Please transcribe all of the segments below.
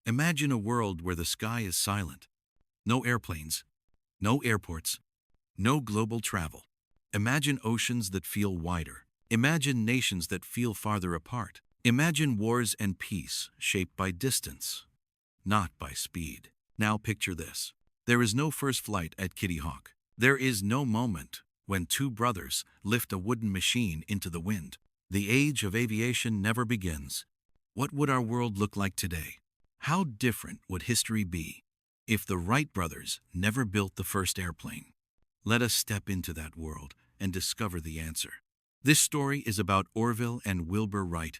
Imagine a world where the sky is silent. No airplanes, no airports, no global travel. Imagine oceans that feel wider. Imagine nations that feel farther apart. Imagine wars and peace shaped by distance, not by speed. Now picture this. There is no first flight at Kitty Hawk. There is no moment when two brothers lift a wooden machine into the wind. The age of aviation never begins. What would our world look like today? How different would history be if the Wright brothers never built the first airplane? Let us step into that world and discover the answer. This story is about Orville and Wilbur Wright,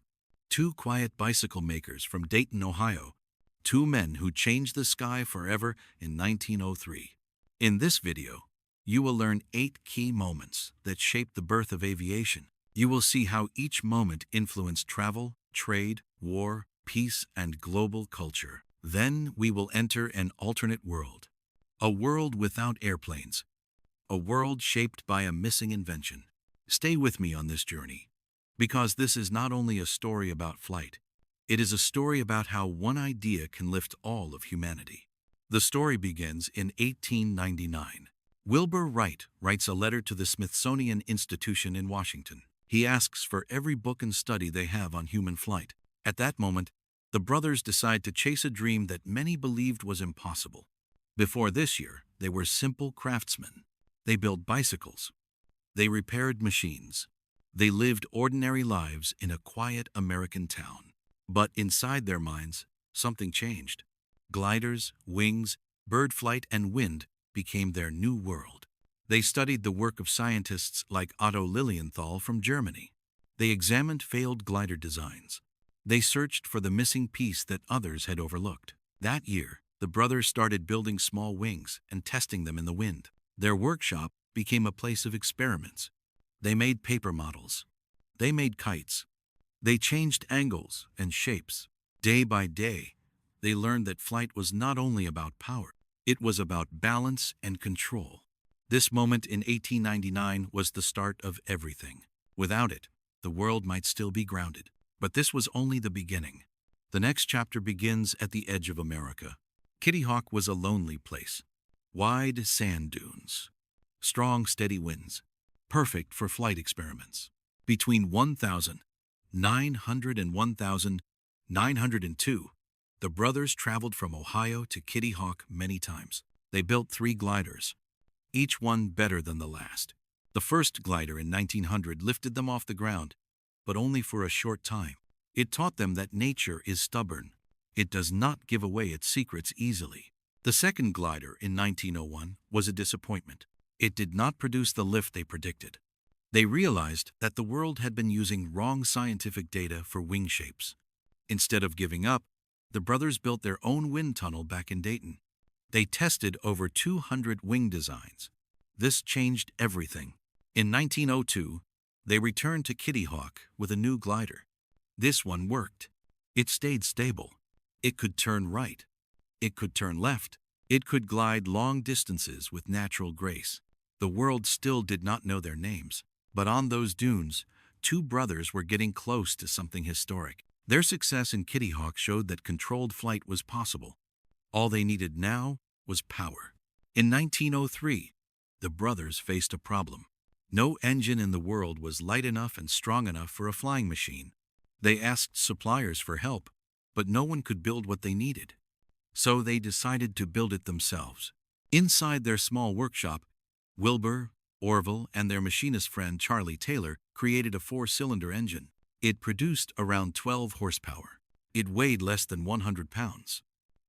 two quiet bicycle makers from Dayton, Ohio, two men who changed the sky forever in 1903. In this video, you will learn 8 key moments that shaped the birth of aviation. You will see how each moment influenced travel, trade, war, peace, and global culture. Then we will enter an alternate world. A world without airplanes. A world shaped by a missing invention. Stay with me on this journey, because this is not only a story about flight, it is a story about how one idea can lift all of humanity. The story begins in 1899. Wilbur Wright writes a letter to the Smithsonian Institution in Washington. He asks for every book and study they have on human flight. At that moment, the brothers decide to chase a dream that many believed was impossible. Before this year, they were simple craftsmen. They built bicycles. They repaired machines. They lived ordinary lives in a quiet American town. But inside their minds, something changed. Gliders, wings, bird flight, and wind became their new world. They studied the work of scientists like Otto Lilienthal from Germany. They examined failed glider designs. They searched for the missing piece that others had overlooked. That year, the brothers started building small wings and testing them in the wind. Their workshop became a place of experiments. They made paper models. They made kites. They changed angles and shapes. Day by day, they learned that flight was not only about power, it was about balance and control. This moment in 1899 was the start of everything. Without it, the world might still be grounded. But this was only the beginning. The next chapter begins at the edge of America. Kitty Hawk was a lonely place. Wide sand dunes. Strong, steady winds. Perfect for flight experiments. Between 1,900 and 1,902, the brothers traveled from Ohio to Kitty Hawk many times. They built 3 gliders, each one better than the last. The first glider in 1900 lifted them off the ground, but only for a short time. It taught them that nature is stubborn. It does not give away its secrets easily. The second glider in 1901 was a disappointment. It did not produce the lift they predicted. They realized that the world had been using wrong scientific data for wing shapes. Instead of giving up, the brothers built their own wind tunnel back in Dayton. They tested over 200 wing designs. This changed everything. In 1902, they returned to Kitty Hawk with a new glider. This one worked. It stayed stable. It could turn right. It could turn left. It could glide long distances with natural grace. The world still did not know their names. But on those dunes, 2 brothers were getting close to something historic. Their success in Kitty Hawk showed that controlled flight was possible. All they needed now was power. In 1903, the brothers faced a problem. No engine in the world was light enough and strong enough for a flying machine. They asked suppliers for help, but no one could build what they needed. So they decided to build it themselves. Inside their small workshop, Wilbur, Orville, and their machinist friend Charlie Taylor created a 4-cylinder engine. It produced around 12 horsepower. It weighed less than 100 pounds.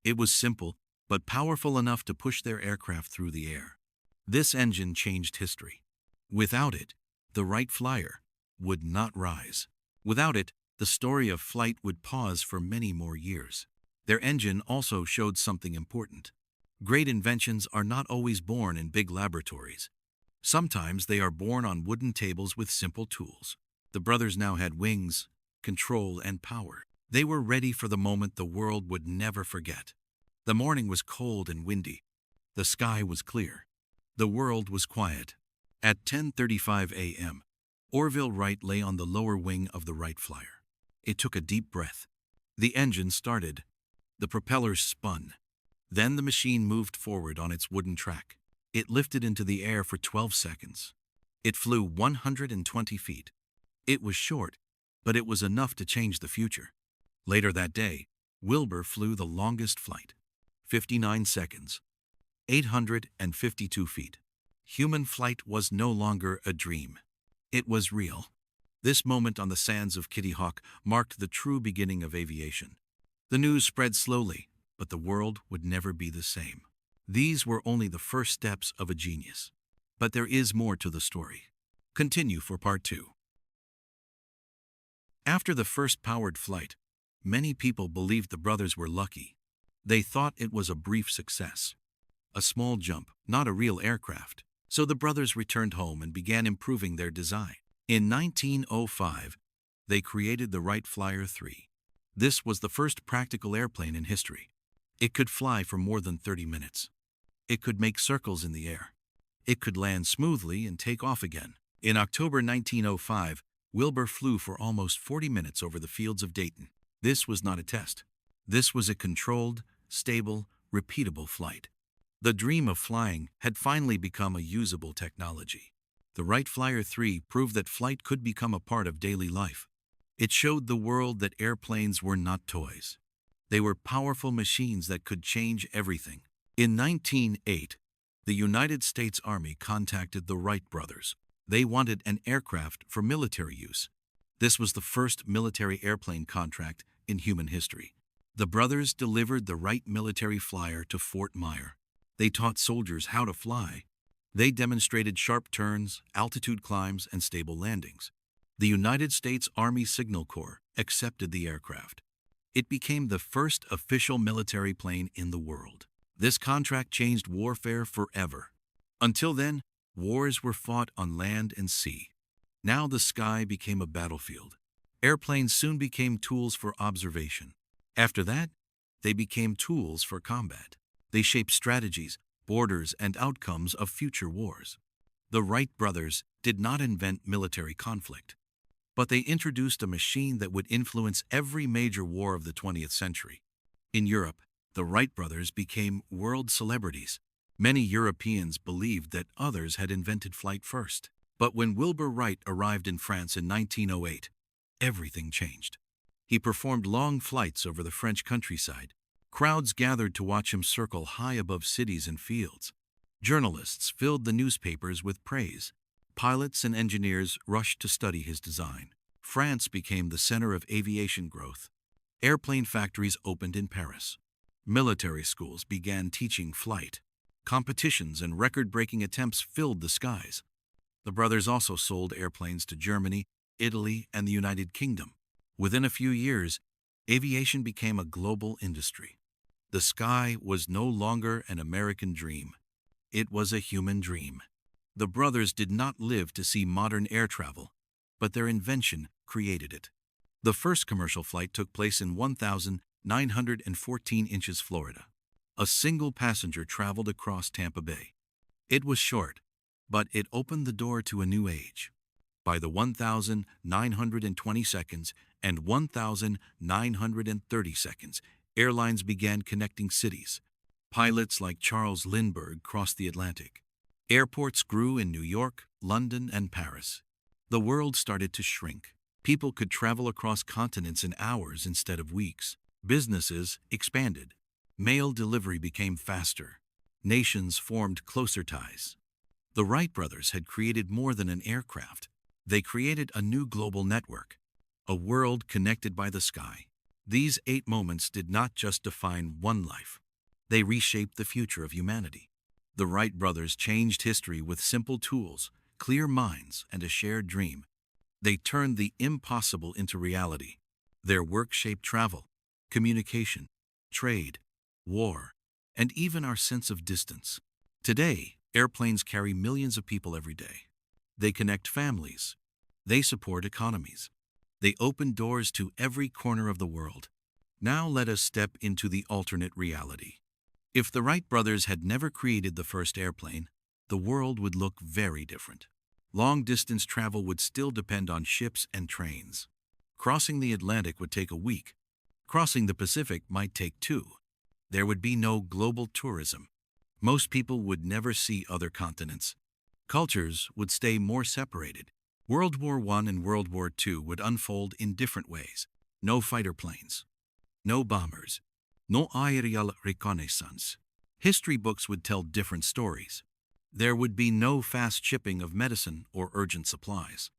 It was simple, but powerful enough to push their aircraft through the air. This engine changed history. Without it, the Wright Flyer would not rise. Without it, the story of flight would pause for many more years. Their engine also showed something important. Great inventions are not always born in big laboratories. Sometimes they are born on wooden tables with simple tools. The brothers now had wings, control, and power. They were ready for the moment the world would never forget. The morning was cold and windy. The sky was clear. The world was quiet. At 10:35 a.m., Orville Wright lay on the lower wing of the Wright Flyer. It took a deep breath. The engine started. The propellers spun. Then the machine moved forward on its wooden track. It lifted into the air for 12 seconds. It flew 120 feet. It was short, but it was enough to change the future. Later that day, Wilbur flew the longest flight, 59 seconds, 852 feet. Human flight was no longer a dream. It was real. This moment on the sands of Kitty Hawk marked the true beginning of aviation. The news spread slowly, but the world would never be the same. These were only the first steps of a genius. But there is more to the story. Continue for part 2. After the first powered flight, many people believed the brothers were lucky. They thought it was a brief success. A small jump, not a real aircraft. So the brothers returned home and began improving their design. In 1905, they created the Wright Flyer 3. This was the first practical airplane in history. It could fly for more than 30 minutes. It could make circles in the air. It could land smoothly and take off again. In October 1905, Wilbur flew for almost 40 minutes over the fields of Dayton. This was not a test. This was a controlled, stable, repeatable flight. The dream of flying had finally become a usable technology. The Wright Flyer 3 proved that flight could become a part of daily life. It showed the world that airplanes were not toys. They were powerful machines that could change everything. In 1908, the United States Army contacted the Wright Brothers. They wanted an aircraft for military use. This was the first military airplane contract in human history. The brothers delivered the Wright military flyer to Fort Myer. They taught soldiers how to fly. They demonstrated sharp turns, altitude climbs, and stable landings. The United States Army Signal Corps accepted the aircraft. It became the first official military plane in the world. This contract changed warfare forever. Until then, wars were fought on land and sea. Now the sky became a battlefield. Airplanes soon became tools for observation. After that, they became tools for combat. They shaped strategies, borders, and outcomes of future wars. The Wright brothers did not invent military conflict, but they introduced a machine that would influence every major war of the 20th century. In Europe, the Wright brothers became world celebrities. Many Europeans believed that others had invented flight first. But when Wilbur Wright arrived in France in 1908, everything changed. He performed long flights over the French countryside. Crowds gathered to watch him circle high above cities and fields. Journalists filled the newspapers with praise. Pilots and engineers rushed to study his design. France became the center of aviation growth. Airplane factories opened in Paris. Military schools began teaching flight. Competitions and record-breaking attempts filled the skies. The brothers also sold airplanes to Germany, Italy, and the United Kingdom. Within a few years, aviation became a global industry. The sky was no longer an American dream. It was a human dream. The brothers did not live to see modern air travel, but their invention created it. The first commercial flight took place in 1,914 inches, Florida. A single passenger traveled across Tampa Bay. It was short, but it opened the door to a new age. By the 1,920 seconds and 1,930 seconds, airlines began connecting cities. Pilots like Charles Lindbergh crossed the Atlantic. Airports grew in New York, London, and Paris. The world started to shrink. People could travel across continents in hours instead of weeks. Businesses expanded. Mail delivery became faster. Nations formed closer ties. The Wright brothers had created more than an aircraft. They created a new global network, a world connected by the sky. These 8 moments did not just define one life. They reshaped the future of humanity. The Wright brothers changed history with simple tools, clear minds, and a shared dream. They turned the impossible into reality. Their work shaped travel, communication, trade, war, and even our sense of distance. Today, airplanes carry millions of people every day. They connect families. They support economies. They open doors to every corner of the world. Now let us step into the alternate reality. If the Wright brothers had never created the first airplane, the world would look very different. Long-distance travel would still depend on ships and trains. Crossing the Atlantic would take a week. Crossing the Pacific might take 2. There would be no global tourism. Most people would never see other continents. Cultures would stay more separated. World War I and World War II would unfold in different ways. No fighter planes. No bombers. No aerial reconnaissance. History books would tell different stories. There would be no fast shipping of medicine or urgent supplies.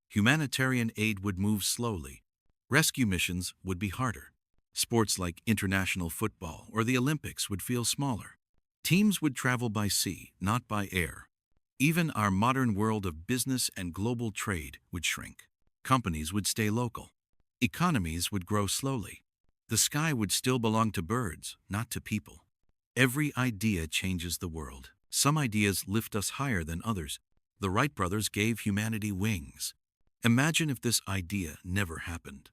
Humanitarian aid would move slowly. Rescue missions would be harder. Sports like international football or the Olympics would feel smaller. Teams would travel by sea, not by air. Even our modern world of business and global trade would shrink. Companies would stay local. Economies would grow slowly. The sky would still belong to birds, not to people. Every idea changes the world. Some ideas lift us higher than others. The Wright brothers gave humanity wings. Imagine if this idea never happened.